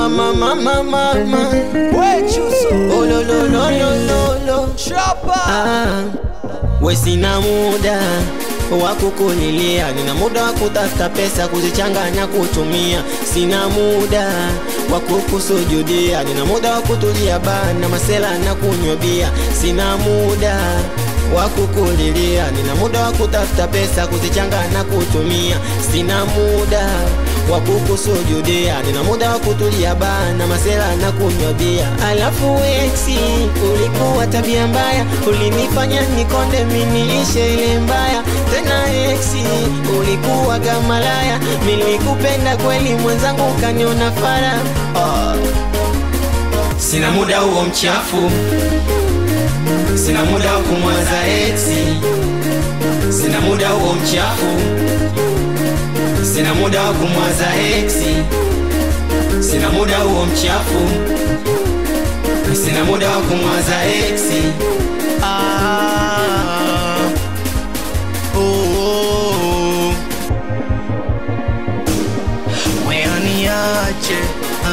mama. We chuso. Oh lo lo lo lo lo lo. Chapa. We sina muda wa kukulilia, nina muda wa kutafuta pesa kuzichanganya kutumia. Sina muda wa kukusujudia, nina muda wa kutulia bana masela na kunywa bia. Sina muda wa kukulilia, nina muda wa kutafuta pesa kuzichanganya kutumia. Sina muda wa kukusujudia, nina muda wa kutulia bana masela na kunywa bia. Alafu exi ulikuwa tabia mbaya, ulinifanya nikonde mimi ishe ile mbaya. Tena exi ulikuwa gamalaya, nilikupenda kweli mwenzangu kaniona fara. Sina muda huo mchafu, sina muda wa kumwaza exi. Sina muda huo mchafu, sina muda wa kumwaza exi. Sina muda huo mchafu, sina muda wa kumwaza exi. Weaniache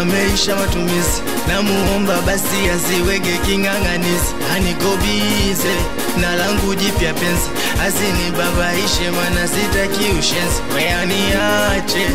ameisha matumizi, na muomba basi asiwege king'ang'anizi. Anikobize na langu jipya penzi, asinibabaishe mana sitaki ushenzi. Weaniache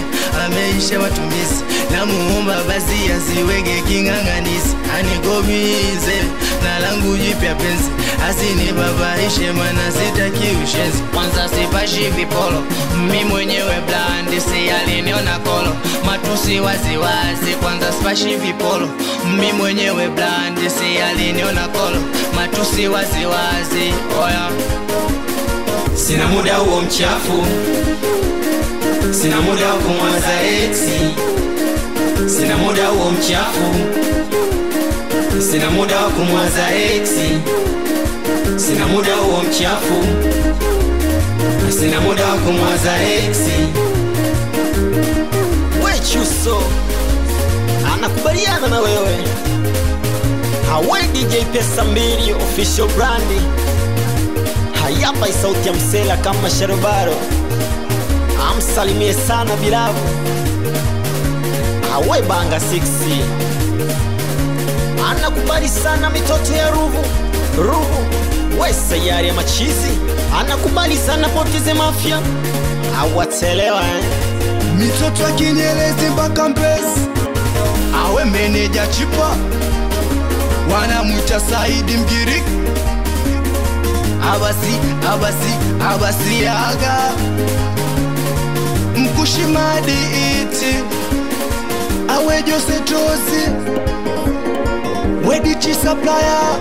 ameisha matumizi, na muomba basi asiwege king'ang'anizi. Anikobize na langu jipya penzi, asinibabaishe mana sitaki ushenzi. Kwanza sipashi vipolo, mimi mwenyewe blandi, si aliniona kolo. Matusi wazi wazi, kwanza sipashi vipolo, mimi mwenyewe blandi, si aliniona kolo. Matusi wazi wazi, oya. Sina muda huo mchafu, sina muda wa kumwaza exi. Sina muda huo mchafu, sina muda wa kumwaza exi. Sina muda huo mchafu, sina muda wa kumwaza exi. We chuso anakubaliana na wewe. Hawe DJ Pesa Mbili official brandi. Hayapa sauti ya msela kama Sharobaro. Amsalimie sana Bilavu. Hawe Banga 6 anakubali sana mitoto ya Ruvu. We sayari ya machizi anakubali sana Potize Mafia. Hawatelewa mitoto ya Kinyerezi mpaka Mbezi. Awe meneja Chipa, wanamuita Saidi Mgiriki. Abasi aga Mkushimadi iti. Awe Jose Tozi, Wedi Chi Supplier.